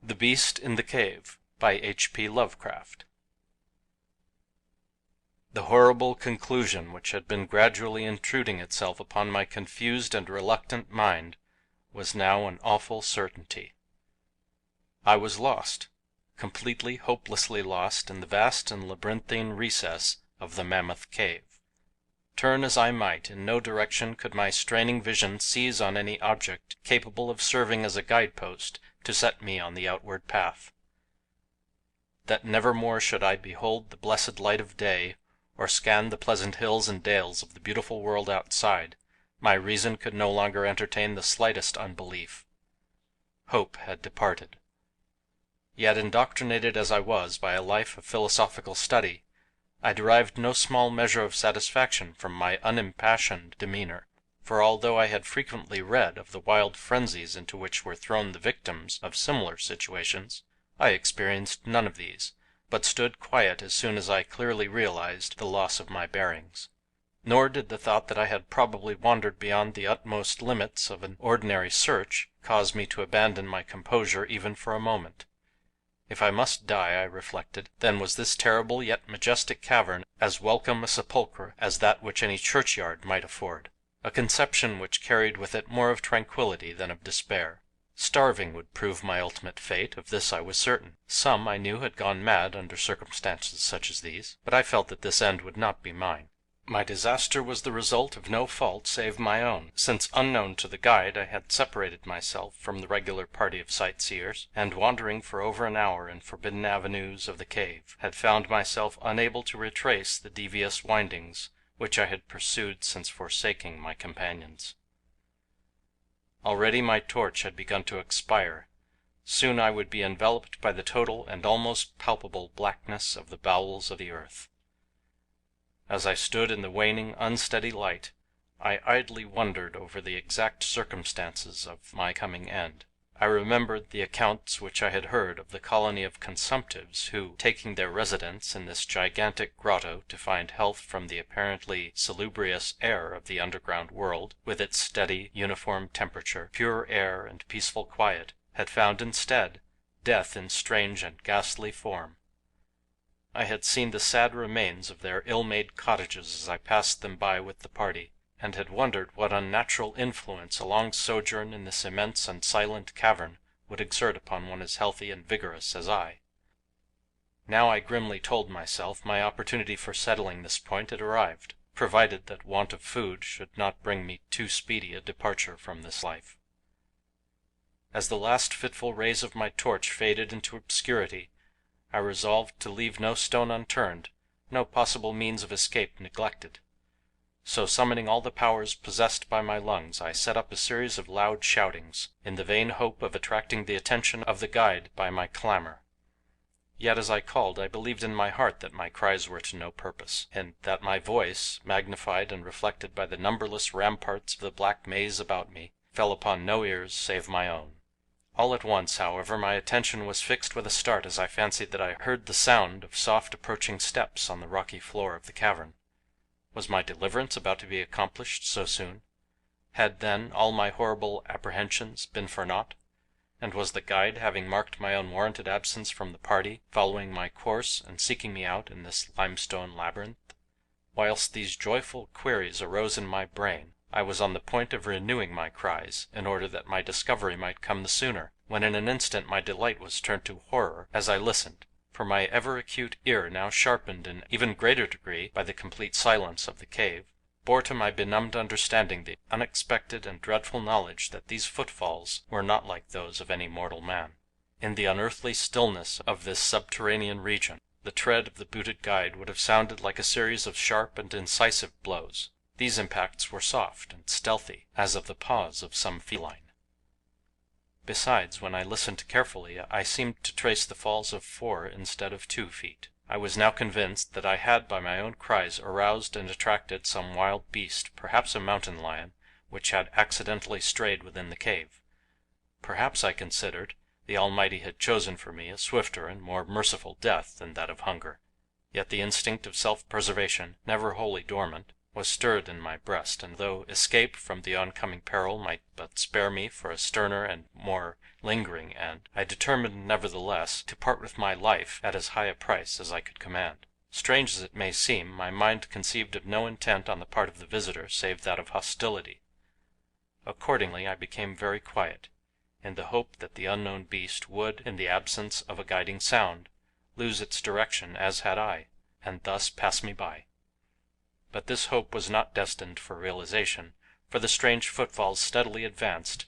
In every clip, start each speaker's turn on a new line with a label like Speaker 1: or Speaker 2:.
Speaker 1: The Beast in the Cave by H.P Lovecraft. The horrible conclusion which had been gradually intruding itself upon my confused and reluctant mind was now an awful certainty. I was lost, completely, hopelessly lost in the vast and labyrinthine recess of the Mammoth Cave. Turn as I might, in no direction could my straining vision seize on any object capable of serving as a guidepost to set me on the outward path. That never more should I behold the blessed light of day, or scan the pleasant hills and dales of the beautiful world outside, my reason could no longer entertain the slightest unbelief. Hope had departed. Yet, indoctrinated as I was by a life of philosophical study, I derived no small measure of satisfaction from my unimpassioned demeanor. For although I had frequently read of the wild frenzies into which were thrown the victims of similar situations, I experienced none of these, but stood quiet as soon as I clearly realized the loss of my bearings. Nor did the thought that I had probably wandered beyond the utmost limits of an ordinary search cause me to abandon my composure even for a moment. If I must die, I reflected, then was this terrible yet majestic cavern as welcome a sepulchre as that which any churchyard might afford. A conception which carried with it more of tranquillity than of despair. Starving would prove my ultimate fate, of this I was certain. Some, I knew, had gone mad under circumstances such as these, but I felt that this end would not be mine. My disaster was the result of no fault save my own, since unknown to the guide I had separated myself from the regular party of sightseers, and wandering for over an hour in forbidden avenues of the cave, had found myself unable to retrace the devious windings which I had pursued since forsaking my companions. Already my torch had begun to expire. Soon I would be enveloped by the total and almost palpable blackness of the bowels of the earth. As I stood in the waning, unsteady light, I idly wondered over the exact circumstances of my coming end. I remembered the accounts which I had heard of the colony of consumptives who, taking their residence in this gigantic grotto to find health from the apparently salubrious air of the underground world, with its steady, uniform temperature, pure air, and peaceful quiet, had found instead death in strange and ghastly form. I had seen the sad remains of their ill-made cottages as I passed them by with the party, and had wondered what unnatural influence a long sojourn in this immense and silent cavern would exert upon one as healthy and vigorous as I. Now I grimly told myself my opportunity for settling this point had arrived, provided that want of food should not bring me too speedy a departure from this life. As the last fitful rays of my torch faded into obscurity, I resolved to leave no stone unturned, no possible means of escape neglected. So summoning all the powers possessed by my lungs, I set up a series of loud shoutings, in the vain hope of attracting the attention of the guide by my clamor. Yet as I called, I believed in my heart that my cries were to no purpose, and that my voice, magnified and reflected by the numberless ramparts of the black maze about me, fell upon no ears save my own. All at once, however, my attention was fixed with a start as I fancied that I heard the sound of soft approaching steps on the rocky floor of the cavern. Was my deliverance about to be accomplished so soon? Had, then, all my horrible apprehensions been for naught? And was the guide, having marked my unwarranted absence from the party, following my course and seeking me out in this limestone labyrinth? Whilst these joyful queries arose in my brain, I was on the point of renewing my cries, in order that my discovery might come the sooner, when in an instant my delight was turned to horror as I listened. For my ever-acute ear, now sharpened in even greater degree by the complete silence of the cave, bore to my benumbed understanding the unexpected and dreadful knowledge that these footfalls were not like those of any mortal man. In the unearthly stillness of this subterranean region, the tread of the booted guide would have sounded like a series of sharp and incisive blows. These impacts were soft and stealthy, as of the paws of some feline. Besides, when I listened carefully, I seemed to trace the falls of 4 instead of 2 feet. I was now convinced that I had by my own cries aroused and attracted some wild beast, perhaps a mountain lion, which had accidentally strayed within the cave. Perhaps, I considered, the Almighty had chosen for me a swifter and more merciful death than that of hunger. Yet the instinct of self-preservation, never wholly dormant, was stirred in my breast, and though escape from the oncoming peril might but spare me for a sterner and more lingering end, I determined nevertheless to part with my life at as high a price as I could command. Strange as it may seem, my mind conceived of no intent on the part of the visitor save that of hostility. Accordingly I became very quiet, in the hope that the unknown beast would, in the absence of a guiding sound, lose its direction as had I, and thus pass me by. But this hope was not destined for realization, for the strange footfalls steadily advanced,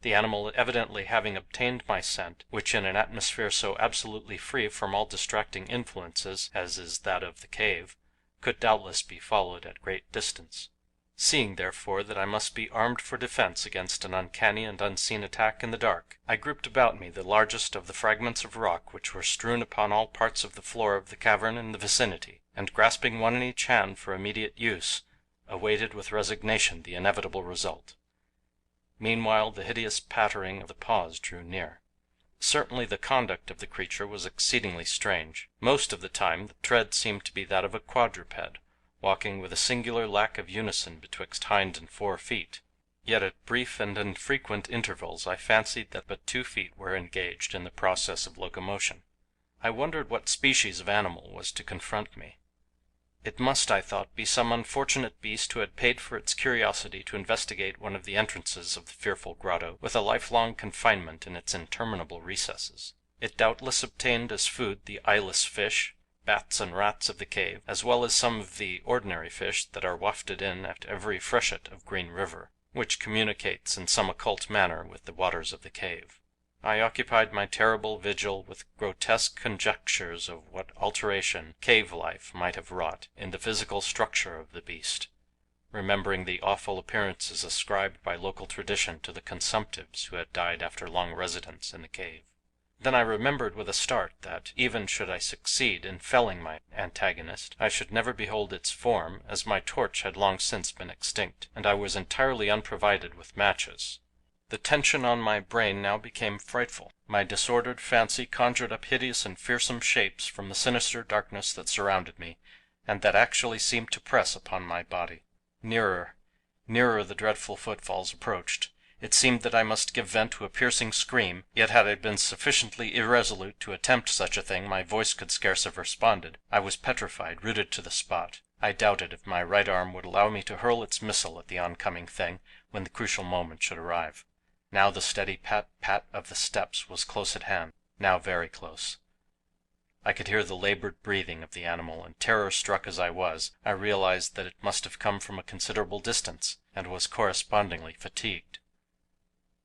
Speaker 1: the animal evidently having obtained my scent, which in an atmosphere so absolutely free from all distracting influences as is that of the cave, could doubtless be followed at great distance. Seeing, therefore, that I must be armed for defense against an uncanny and unseen attack in the dark, I grouped about me the largest of the fragments of rock which were strewn upon all parts of the floor of the cavern in the vicinity, and grasping one in each hand for immediate use, awaited with resignation the inevitable result. Meanwhile the hideous pattering of the paws drew near. Certainly the conduct of the creature was exceedingly strange. Most of the time the tread seemed to be that of a quadruped, walking with a singular lack of unison betwixt hind and fore feet. Yet at brief and infrequent intervals I fancied that but 2 feet were engaged in the process of locomotion. I wondered what species of animal was to confront me. It must, I thought, be some unfortunate beast who had paid for its curiosity to investigate one of the entrances of the fearful grotto, with a lifelong confinement in its interminable recesses. It doubtless obtained as food the eyeless fish, bats and rats of the cave, as well as some of the ordinary fish that are wafted in at every freshet of Green River, which communicates in some occult manner with the waters of the cave. I occupied my terrible vigil with grotesque conjectures of what alteration cave life might have wrought in the physical structure of the beast, remembering the awful appearances ascribed by local tradition to the consumptives who had died after long residence in the cave. Then I remembered with a start that, even should I succeed in felling my antagonist, I should never behold its form, as my torch had long since been extinct, and I was entirely unprovided with matches. The tension on my brain now became frightful. My disordered fancy conjured up hideous and fearsome shapes from the sinister darkness that surrounded me, and that actually seemed to press upon my body. Nearer, nearer the dreadful footfalls approached. It seemed that I must give vent to a piercing scream, yet had I been sufficiently irresolute to attempt such a thing my voice could scarce have responded. I was petrified, rooted to the spot. I doubted if my right arm would allow me to hurl its missile at the oncoming thing when the crucial moment should arrive. Now the steady pat-pat of the steps was close at hand, now very close. I could hear the labored breathing of the animal, and terror-struck as I was, I realized that it must have come from a considerable distance, and was correspondingly fatigued.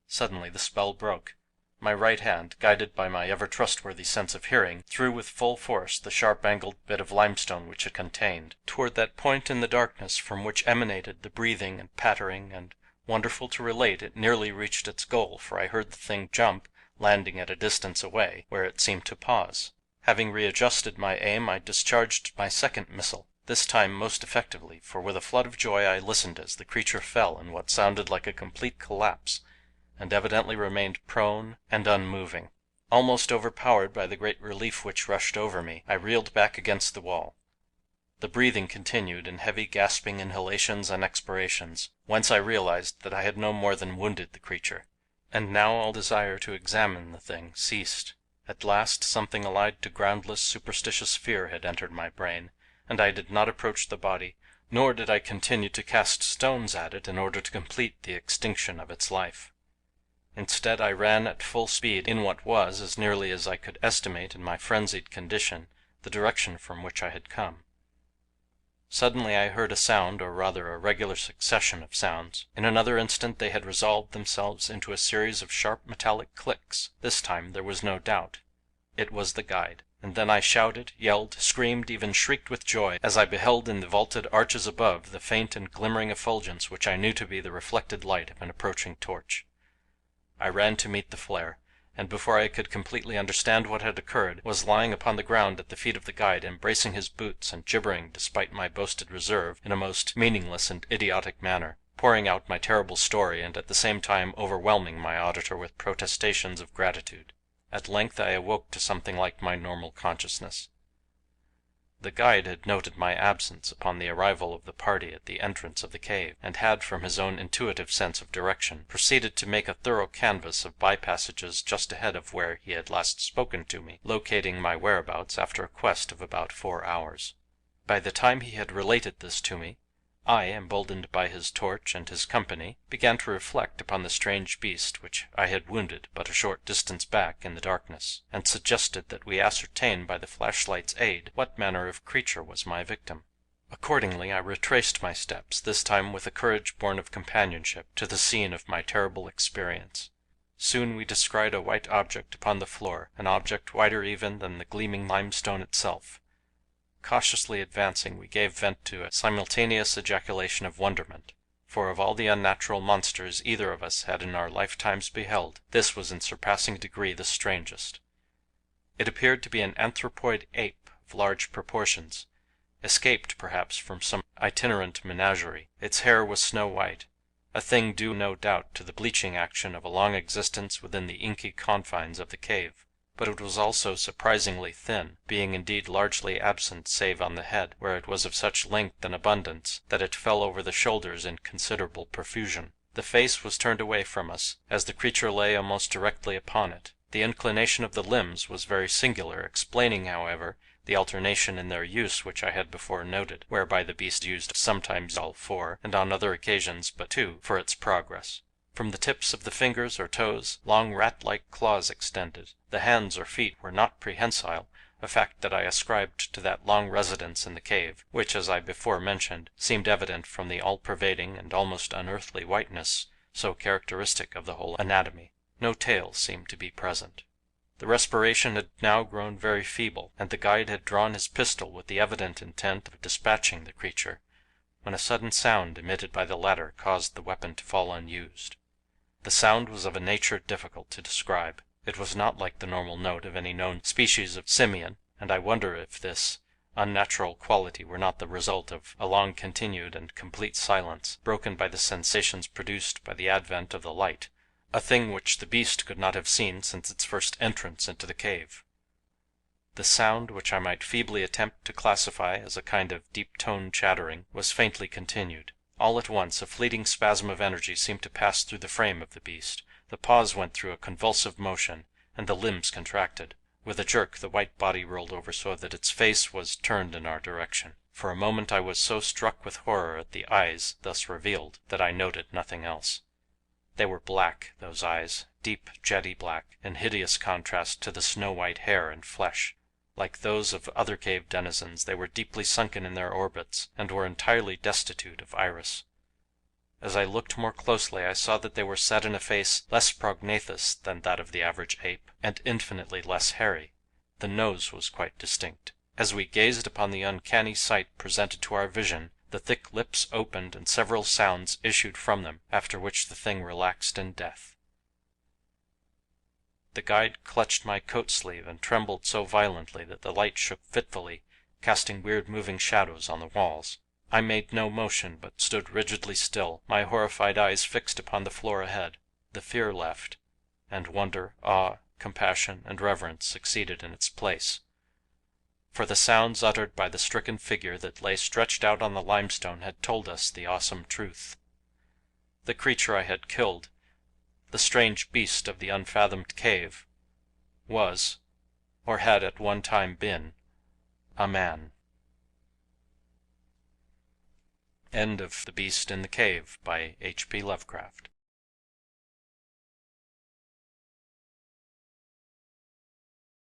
Speaker 1: Suddenly the spell broke. My right hand, guided by my ever trustworthy sense of hearing, threw with full force the sharp-angled bit of limestone which it contained, toward that point in the darkness from which emanated the breathing and pattering, and, wonderful to relate, it nearly reached its goal, for I heard the thing jump, landing at a distance away, where it seemed to pause. Having readjusted my aim, I discharged my second missile, this time most effectively, for with a flood of joy I listened as the creature fell in what sounded like a complete collapse, and evidently remained prone and unmoving. Almost overpowered by the great relief which rushed over me, I reeled back against the wall. The breathing continued in heavy gasping inhalations and expirations, whence I realized that I had no more than wounded the creature. And now all desire to examine the thing ceased. At last something allied to groundless, superstitious fear had entered my brain, and I did not approach the body, nor did I continue to cast stones at it in order to complete the extinction of its life. Instead, I ran at full speed in what was, as nearly as I could estimate in my frenzied condition, the direction from which I had come. Suddenly I heard a sound, or rather a regular succession of sounds. In another instant they had resolved themselves into a series of sharp metallic clicks. This time there was no doubt. It was the guide. And then I shouted, yelled, screamed, even shrieked with joy as I beheld in the vaulted arches above the faint and glimmering effulgence which I knew to be the reflected light of an approaching torch. I ran to meet the flare, and before I could completely understand what had occurred, was lying upon the ground at the feet of the guide, embracing his boots and gibbering despite my boasted reserve in a most meaningless and idiotic manner, pouring out my terrible story and at the same time overwhelming my auditor with protestations of gratitude. At length I awoke to something like my normal consciousness. The guide had noted my absence upon the arrival of the party at the entrance of the cave, and had, from his own intuitive sense of direction, proceeded to make a thorough canvass of by passages just ahead of where he had last spoken to me, locating my whereabouts after a quest of about 4 hours. By the time he had related this to me, I, emboldened by his torch and his company, began to reflect upon the strange beast which I had wounded but a short distance back in the darkness, and suggested that we ascertain by the flashlight's aid what manner of creature was my victim. Accordingly I retraced my steps, this time with a courage born of companionship, to the scene of my terrible experience. Soon we descried a white object upon the floor, an object whiter even than the gleaming limestone itself. Cautiously advancing, we gave vent to a simultaneous ejaculation of wonderment, for of all the unnatural monsters either of us had in our lifetimes beheld, this was in surpassing degree the strangest. It appeared to be an anthropoid ape of large proportions, escaped perhaps from some itinerant menagerie. Its hair was snow white, a thing due no doubt to the bleaching action of a long existence within the inky confines of the cave. But it was also surprisingly thin, being indeed largely absent save on the head, where it was of such length and abundance that it fell over the shoulders in considerable profusion. The face was turned away from us, as the creature lay almost directly upon it. The inclination of the limbs was very singular, explaining, however, the alternation in their use which I had before noted, whereby the beast used sometimes all 4, and on other occasions but 2, for its progress. From the tips of the fingers or toes long rat-like claws extended. The hands or feet were not prehensile, a fact that I ascribed to that long residence in the cave, which, as I before mentioned, seemed evident from the all-pervading and almost unearthly whiteness so characteristic of the whole anatomy. No tail seemed to be present. The respiration had now grown very feeble, and the guide had drawn his pistol with the evident intent of dispatching the creature, when a sudden sound emitted by the latter caused the weapon to fall unused. The sound was of a nature difficult to describe. It was not like the normal note of any known species of simian, and I wonder if this unnatural quality were not the result of a long continued and complete silence, broken by the sensations produced by the advent of the light, a thing which the beast could not have seen since its first entrance into the cave. The sound, which I might feebly attempt to classify as a kind of deep-toned chattering, was faintly continued. All at once a fleeting spasm of energy seemed to pass through the frame of the beast. The paws went through a convulsive motion, and the limbs contracted. With a jerk the white body rolled over so that its face was turned in our direction. For a moment I was so struck with horror at the eyes thus revealed that I noted nothing else. They were black, those eyes, deep jetty black, in hideous contrast to the snow-white hair and flesh. Like those of other cave denizens, they were deeply sunken in their orbits, and were entirely destitute of iris. As I looked more closely I saw that they were set in a face less prognathous than that of the average ape, and infinitely less hairy. The nose was quite distinct. As we gazed upon the uncanny sight presented to our vision, the thick lips opened and several sounds issued from them, after which the thing relaxed in death. The guide clutched my coat sleeve and trembled so violently that the light shook fitfully, casting weird moving shadows on the walls. I made no motion, but stood rigidly still, my horrified eyes fixed upon the floor ahead. The fear left, and wonder, awe, compassion, and reverence succeeded in its place. For the sounds uttered by the stricken figure that lay stretched out on the limestone had told us the awesome truth. The creature I had killed, the strange beast of the unfathomed cave, was, or had at one time been, a man. End of The Beast in the Cave by H.P. Lovecraft.